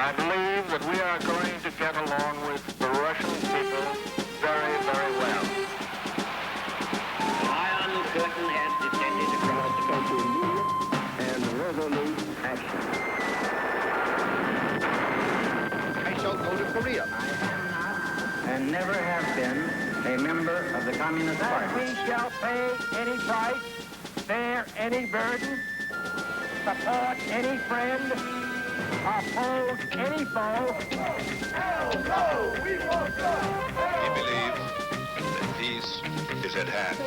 I believe that we are going to get along with the Russian people very, very well. The Iron Curtain has descended across the country. And resolute action. I shall go to Korea. I am not and never have been a member of the Communist Party. That we shall pay any price, bear any burden, support any friend, oppose any foe. He believes that peace is at hand.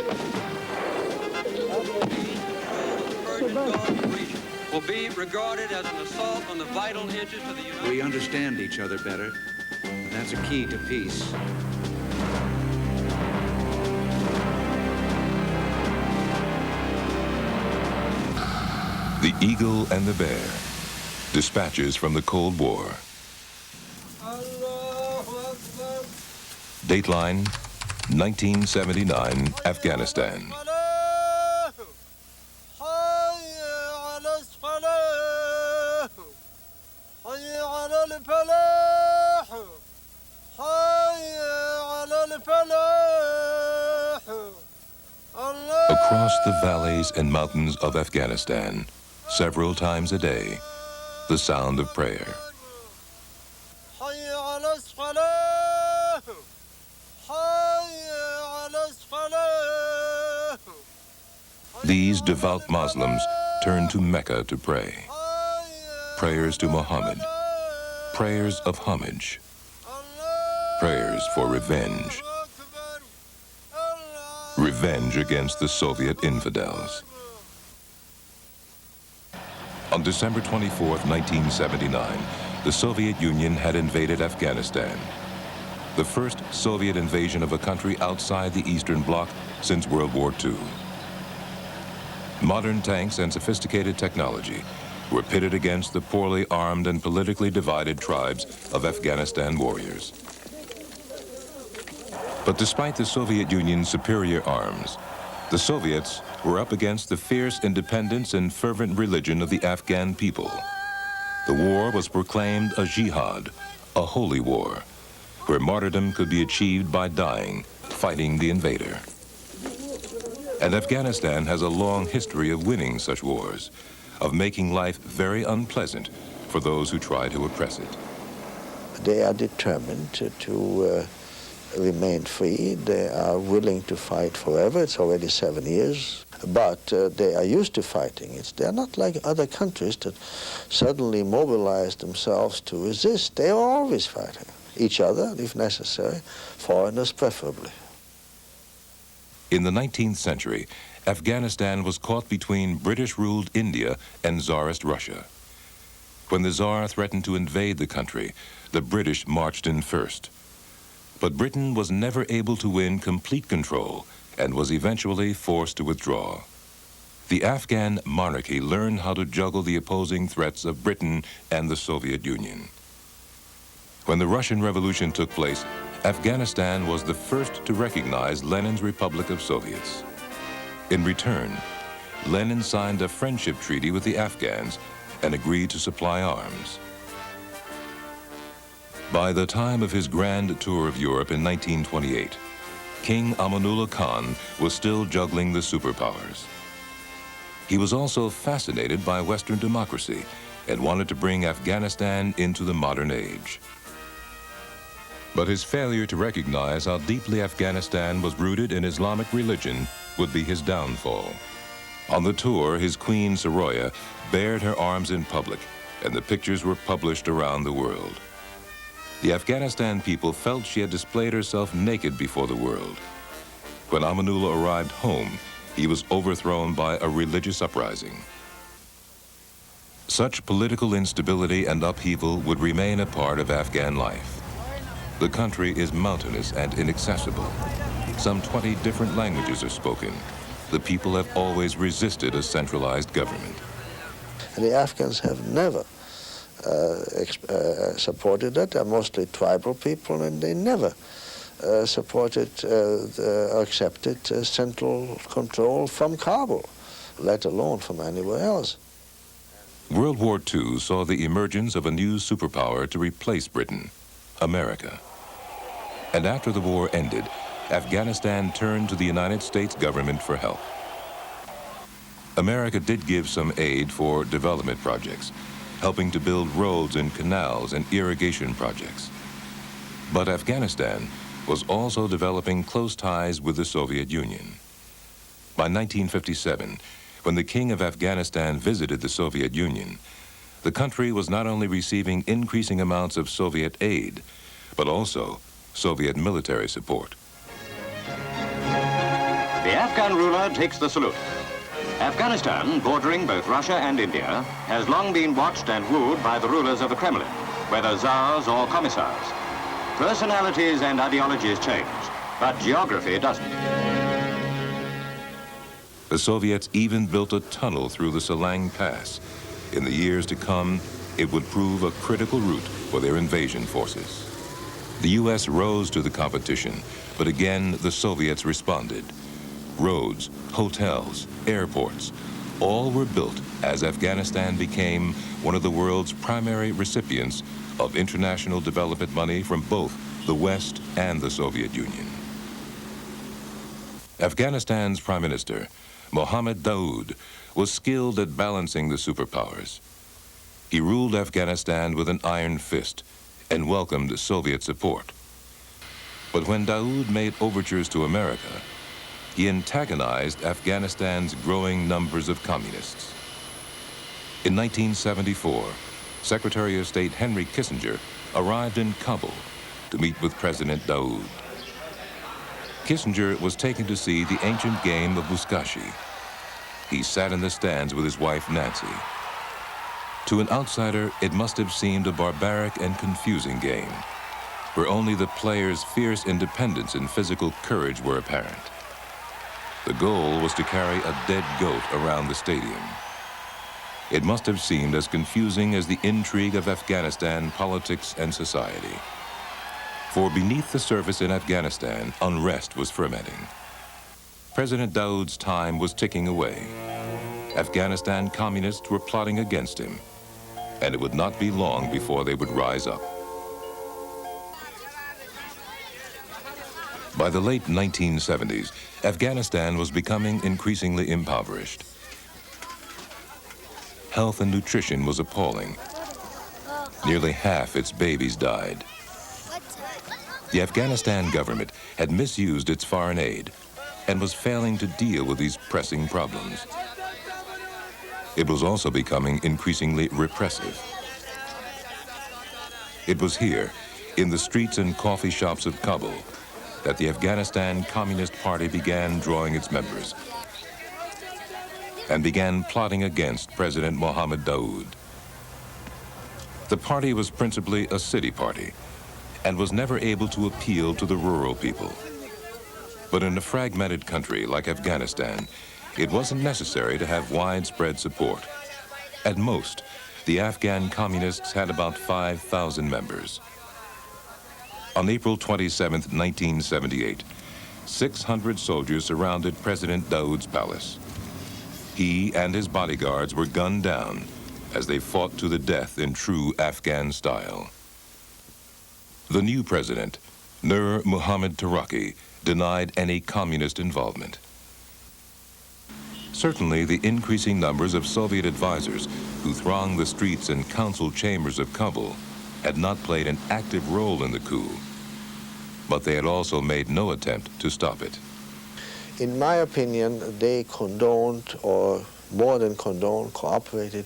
Will be regarded as an assault on the vital interests of the United States. We understand each other better. That's a key to peace. The Eagle and the Bear. Dispatches from the Cold War. Dateline, 1979, Afghanistan. Across the valleys and mountains of Afghanistan, several times a day, the sound of prayer. These devout Muslims turn to Mecca to pray. Prayers to Muhammad, prayers of homage, prayers for revenge. Revenge against the Soviet infidels. On December 24th, 1979, the Soviet Union had invaded Afghanistan, the first Soviet invasion of a country outside the Eastern Bloc since World War II. Modern tanks and sophisticated technology were pitted against the poorly armed and politically divided tribes of Afghanistan warriors. But despite the Soviet Union's superior arms, the Soviets were up against the fierce independence and fervent religion of the Afghan people. The war was proclaimed a jihad, a holy war, where martyrdom could be achieved by dying, fighting the invader. And Afghanistan has a long history of winning such wars, of making life very unpleasant for those who try to oppress it. They are determined to remain free. They are willing to fight forever. It's already 7 years. But they are used to fighting. They're not like other countries that suddenly mobilize themselves to resist. They are always fighting each other, if necessary, foreigners preferably. In the 19th century, Afghanistan was caught between British-ruled India and Tsarist Russia. When the Tsar threatened to invade the country, the British marched in first. But Britain was never able to win complete control and was eventually forced to withdraw. The Afghan monarchy learned how to juggle the opposing threats of Britain and the Soviet Union. When the Russian Revolution took place, Afghanistan was the first to recognize Lenin's Republic of Soviets. In return, Lenin signed a friendship treaty with the Afghans and agreed to supply arms. By the time of his grand tour of Europe in 1928, King Amanullah Khan was still juggling the superpowers. He was also fascinated by Western democracy and wanted to bring Afghanistan into the modern age. But his failure to recognize how deeply Afghanistan was rooted in Islamic religion would be his downfall. On the tour, his queen, Saroya, bared her arms in public, and the pictures were published around the world. The Afghanistan people felt she had displayed herself naked before the world. When Amanullah arrived home, he was overthrown by a religious uprising. Such political instability and upheaval would remain a part of Afghan life. The country is mountainous and inaccessible. Some 20 different languages are spoken. The people have always resisted a centralized government. The Afghans have never supported that. They're mostly tribal people, and they never supported or accepted central control from Kabul, let alone from anywhere else. World War II saw the emergence of a new superpower to replace Britain, America. And after the war ended, Afghanistan turned to the United States government for help. America did give some aid for development projects, helping to build roads and canals and irrigation projects. But Afghanistan was also developing close ties with the Soviet Union. By 1957, when the King of Afghanistan visited the Soviet Union, the country was not only receiving increasing amounts of Soviet aid, but also Soviet military support. The Afghan ruler takes the salute. Afghanistan, bordering both Russia and India, has long been watched and wooed by the rulers of the Kremlin, whether czars or commissars. Personalities and ideologies change, but geography doesn't. The Soviets even built a tunnel through the Salang Pass. In the years to come, it would prove a critical route for their invasion forces. The U.S. rose to the competition, but again the Soviets responded. Roads, hotels, airports, all were built as Afghanistan became one of the world's primary recipients of international development money from both the West and the Soviet Union. Afghanistan's Prime Minister, Mohammad Daoud, was skilled at balancing the superpowers. He ruled Afghanistan with an iron fist and welcomed Soviet support. But when Daoud made overtures to America, he antagonized Afghanistan's growing numbers of communists. In 1974, Secretary of State Henry Kissinger arrived in Kabul to meet with President Daoud. Kissinger was taken to see the ancient game of Buzkashi. He sat in the stands with his wife Nancy. To an outsider, it must have seemed a barbaric and confusing game, where only the players' fierce independence and physical courage were apparent. The goal was to carry a dead goat around the stadium. It must have seemed as confusing as the intrigue of Afghanistan politics and society. For beneath the surface in Afghanistan, unrest was fermenting. President Daoud's time was ticking away. Afghanistan communists were plotting against him, and it would not be long before they would rise up. By the late 1970s, Afghanistan was becoming increasingly impoverished. Health and nutrition was appalling. Nearly half its babies died. The Afghanistan government had misused its foreign aid and was failing to deal with these pressing problems. It was also becoming increasingly repressive. It was here, in the streets and coffee shops of Kabul, that the Afghanistan Communist Party began drawing its members and began plotting against President Mohammad Daoud. The party was principally a city party and was never able to appeal to the rural people. But in a fragmented country like Afghanistan, it wasn't necessary to have widespread support. At most, the Afghan communists had about 5,000 members. On April 27, 1978, 600 soldiers surrounded President Daoud's palace. He and his bodyguards were gunned down as they fought to the death in true Afghan style. The new president, Nur Muhammad Taraki, denied any communist involvement. Certainly, the increasing numbers of Soviet advisors who thronged the streets and council chambers of Kabul had not played an active role in the coup, but they had also made no attempt to stop it. In my opinion, they condoned, or more than condoned, cooperated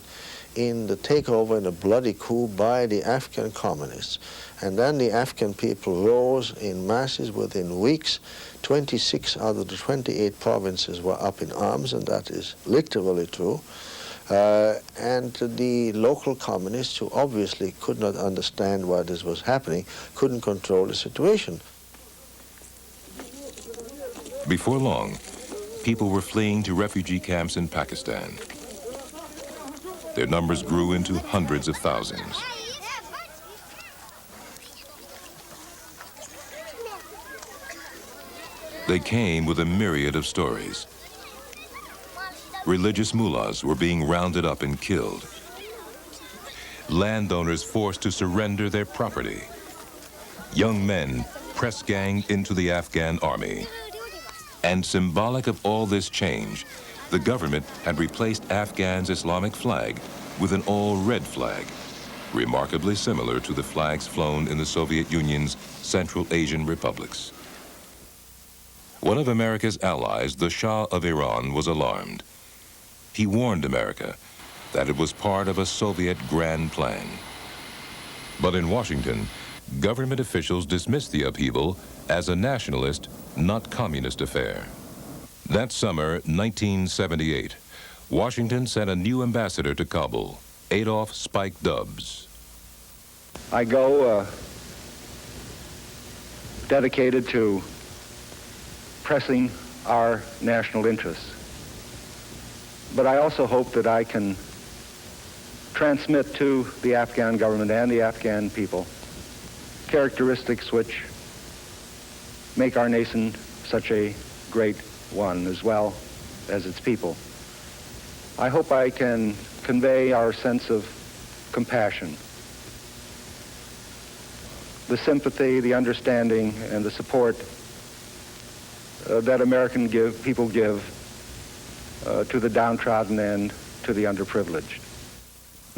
in the takeover and a bloody coup by the Afghan communists. And then the Afghan people rose in masses within weeks. 26 out of the 28 provinces were up in arms, and that is literally true. And the local communists, who obviously could not understand why this was happening, couldn't control the situation. Before long, people were fleeing to refugee camps in Pakistan. Their numbers grew into hundreds of thousands. They came with a myriad of stories. Religious mullahs were being rounded up and killed. landowners forced to surrender their property. Young men press-ganged into the Afghan army. And symbolic of all this change, the government had replaced Afghan's Islamic flag with an all-red flag, remarkably similar to the flags flown in the Soviet Union's Central Asian republics. One of America's allies, the Shah of Iran, was alarmed. He warned America that it was part of a Soviet grand plan. But in Washington, government officials dismissed the upheaval as a nationalist, not communist affair. That summer, 1978, Washington sent a new ambassador to Kabul, Adolph Spike Dubs. I go dedicated to pressing our national interests. But I also hope that I can transmit to the Afghan government and the Afghan people characteristics which make our nation such a great one, as well as its people. I hope I can convey our sense of compassion, the sympathy, the understanding, and the support that American people give to the downtrodden and to the underprivileged.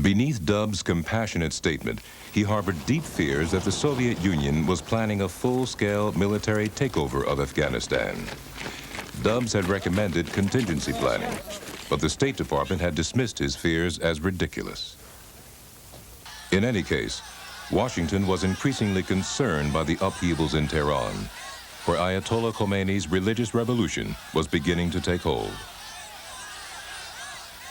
Beneath Dubs' compassionate statement, he harbored deep fears that the Soviet Union was planning a full-scale military takeover of Afghanistan. Dubs had recommended contingency planning, but the State Department had dismissed his fears as ridiculous. In any case, Washington was increasingly concerned by the upheavals in Tehran, where Ayatollah Khomeini's religious revolution was beginning to take hold.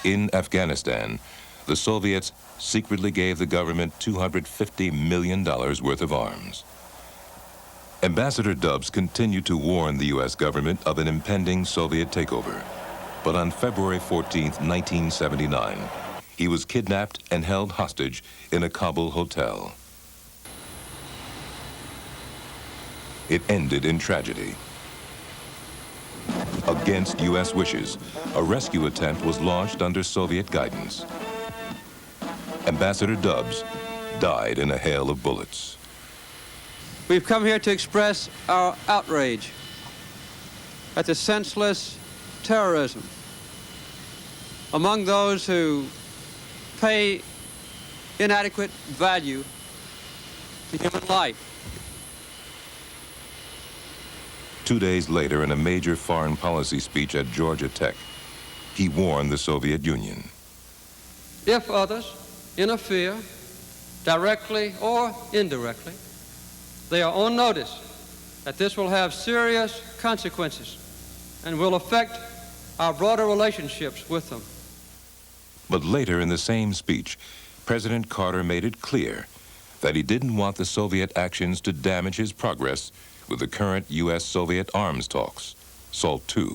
In Afghanistan, the Soviets secretly gave the government $250 million worth of arms. Ambassador Dubs continued to warn the U.S. government of an impending Soviet takeover. But on February 14, 1979, he was kidnapped and held hostage in a Kabul hotel. It ended in tragedy. Against U.S. wishes, a rescue attempt was launched under Soviet guidance. Ambassador Dubs died in a hail of bullets. We've come here to express our outrage at the senseless terrorism among those who pay inadequate value to human life. 2 days later, in a major foreign policy speech at Georgia Tech, he warned the Soviet Union. If others interfere, directly or indirectly, they are on notice that this will have serious consequences and will affect our broader relationships with them. But later in the same speech, President Carter made it clear that he didn't want the Soviet actions to damage his progress with the current U.S.-Soviet arms talks, SALT II.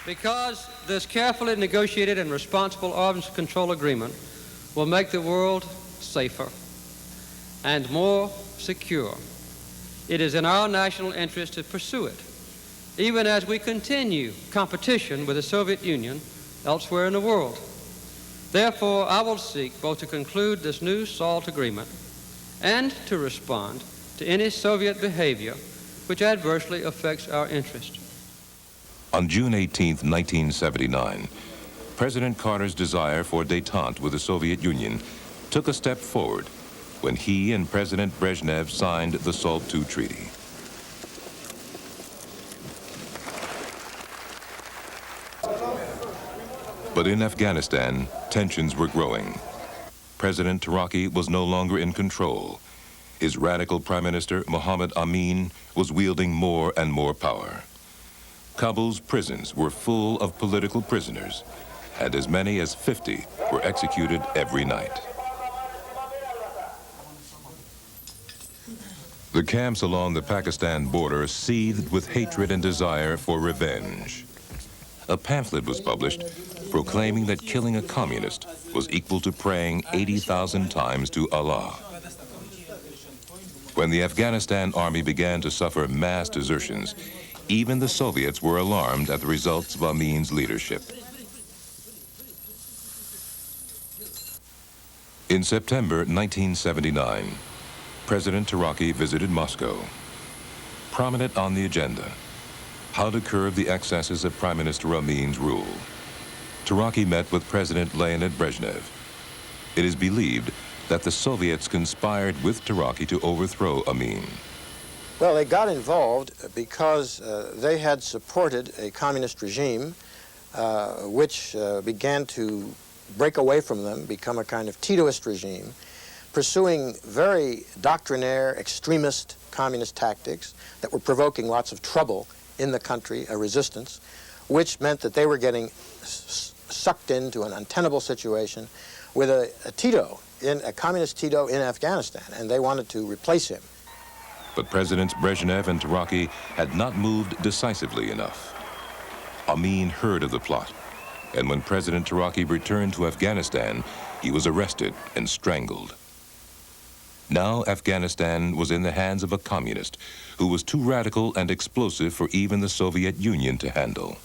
Because this carefully negotiated and responsible arms control agreement will make the world safer and more secure, it is in our national interest to pursue it, even as we continue competition with the Soviet Union elsewhere in the world. Therefore, I will seek both to conclude this new SALT agreement and to respond to any Soviet behavior which adversely affects our interest. On June 18, 1979, President Carter's desire for détente with the Soviet Union took a step forward when he and President Brezhnev signed the SALT II treaty. But in Afghanistan, tensions were growing. President Taraki was no longer in control. His radical Prime Minister, Mohammed Amin, was wielding more and more power. Kabul's prisons were full of political prisoners, and as many as 50 were executed every night. The camps along the Pakistan border seethed with hatred and desire for revenge. A pamphlet was published proclaiming that killing a communist was equal to praying 80,000 times to Allah. When the Afghanistan army began to suffer mass desertions, even the Soviets were alarmed at the results of Amin's leadership. In September 1979, President Taraki visited Moscow. Prominent on the agenda, how to curb the excesses of Prime Minister Amin's rule. Taraki met with President Leonid Brezhnev. It is believed that the Soviets conspired with Taraki to overthrow Amin. Well, they got involved because they had supported a communist regime which began to break away from them, become a kind of Titoist regime, pursuing very doctrinaire, extremist communist tactics that were provoking lots of trouble in the country, a resistance, which meant that they were getting sucked into an untenable situation with a communist Tito in Afghanistan, and they wanted to replace him. But Presidents Brezhnev and Taraki had not moved decisively enough. Amin heard of the plot, and when President Taraki returned to Afghanistan, he was arrested and strangled. Now Afghanistan was in the hands of a communist who was too radical and explosive for even the Soviet Union to handle.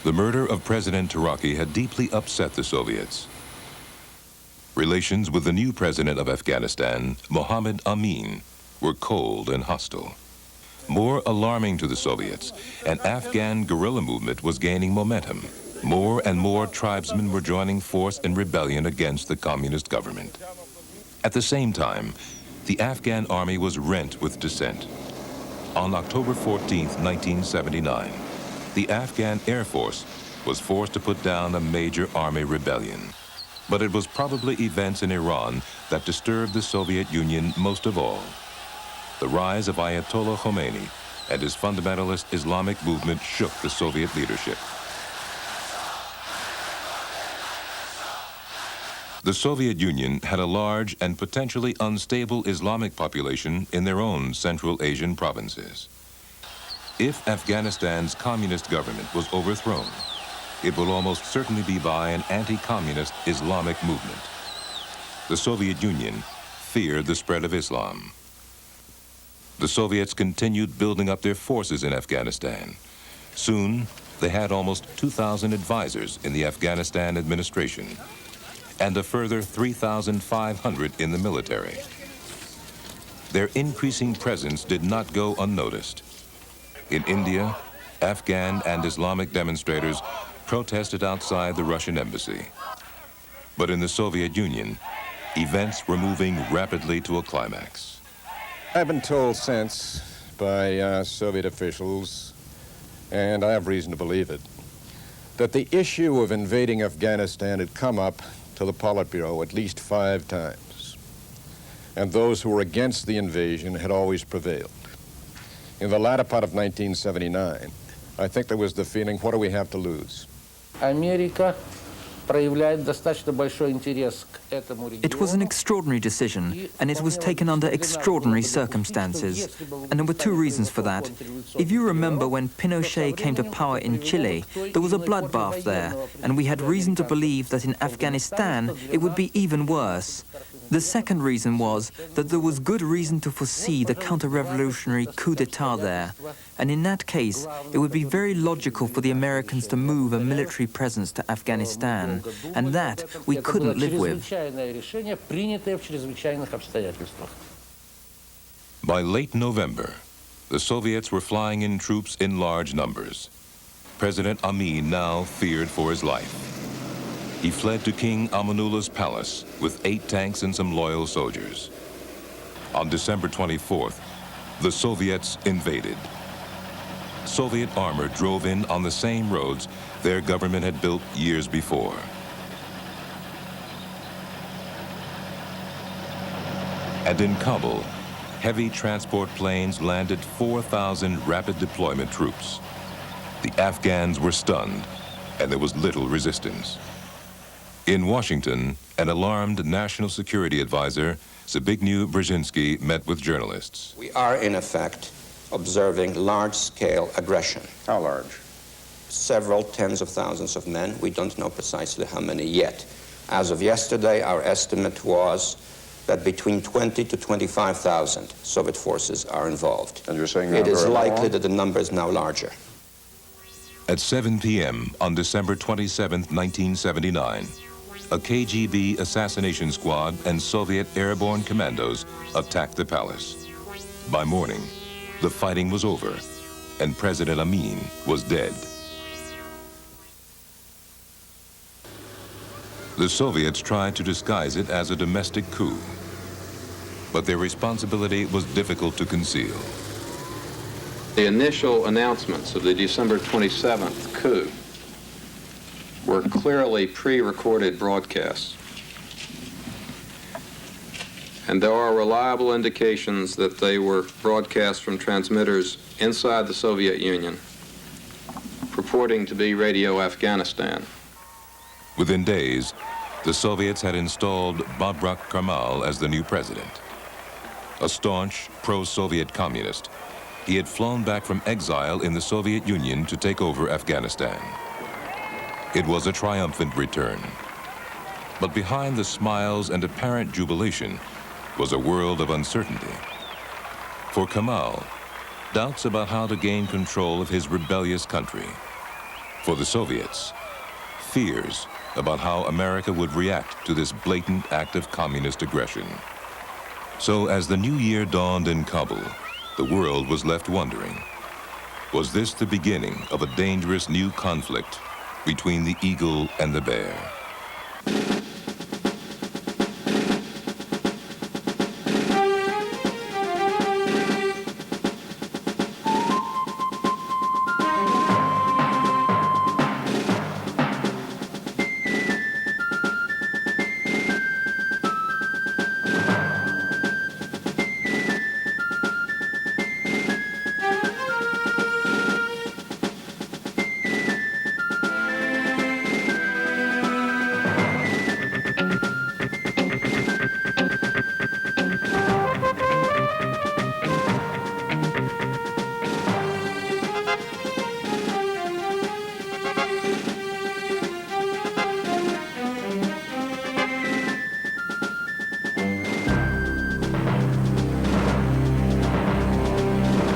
The murder of President Taraki had deeply upset the Soviets. Relations with the new president of Afghanistan, Mohammed Amin, were cold and hostile. More alarming to the Soviets, an Afghan guerrilla movement was gaining momentum. More and more tribesmen were joining force in rebellion against the communist government. At the same time, the Afghan army was rent with dissent. On October 14, 1979, the Afghan Air Force was forced to put down a major army rebellion. But it was probably events in Iran that disturbed the Soviet Union most of all. The rise of Ayatollah Khomeini and his fundamentalist Islamic movement shook the Soviet leadership. The Soviet Union had a large and potentially unstable Islamic population in their own Central Asian provinces. If Afghanistan's communist government was overthrown, it will almost certainly be by an anti-communist Islamic movement. The Soviet Union feared the spread of Islam. The Soviets continued building up their forces in Afghanistan. Soon, they had almost 2,000 advisors in the Afghanistan administration, and a further 3,500 in the military. Their increasing presence did not go unnoticed. In India, Afghan and Islamic demonstrators protested outside the Russian embassy. But in the Soviet Union, events were moving rapidly to a climax. I've been told since by Soviet officials, and I have reason to believe it, that the issue of invading Afghanistan had come up to the Politburo at least 5 times, and those who were against the invasion had always prevailed. In the latter part of 1979, I think there was the feeling, what do we have to lose? It was an extraordinary decision, and it was taken under extraordinary circumstances. And there were 2 reasons for that. If you remember when Pinochet came to power in Chile, there was a bloodbath there, and we had reason to believe that in Afghanistan it would be even worse. The second reason was that there was good reason to foresee the counter-revolutionary coup d'etat there. And in that case, it would be very logical for the Americans to move a military presence to Afghanistan. And that we couldn't live with. By late November, the Soviets were flying in troops in large numbers. President Amin now feared for his life. He fled to King Amanullah's palace with 8 tanks and some loyal soldiers. On December 24th, the Soviets invaded. Soviet armor drove in on the same roads their government had built years before. And in Kabul, heavy transport planes landed 4,000 rapid deployment troops. The Afghans were stunned, and there was little resistance. In Washington, an alarmed national security advisor, Zbigniew Brzezinski, met with journalists. We are, in effect, observing large-scale aggression. How large? Several tens of thousands of men. We don't know precisely how many yet. As of yesterday, our estimate was that between 20 to 25,000 Soviet forces are involved. And you're saying it is likely that the number is now larger. At 7 p.m. on December 27, 1979, a KGB assassination squad and Soviet airborne commandos attacked the palace. By morning, the fighting was over, and President Amin was dead. The Soviets tried to disguise it as a domestic coup, but their responsibility was difficult to conceal. The initial announcements of the December 27th coup were clearly pre-recorded broadcasts. And there are reliable indications that they were broadcast from transmitters inside the Soviet Union, purporting to be Radio Afghanistan. Within days, the Soviets had installed Babrak Karmal as the new president. A staunch, pro-Soviet communist, he had flown back from exile in the Soviet Union to take over Afghanistan. It was a triumphant return. But behind the smiles and apparent jubilation was a world of uncertainty. For Karmal, doubts about how to gain control of his rebellious country. For the Soviets, fears about how America would react to this blatant act of communist aggression. So as the new year dawned in Kabul, the world was left wondering, was this the beginning of a dangerous new conflict between the eagle and the bear?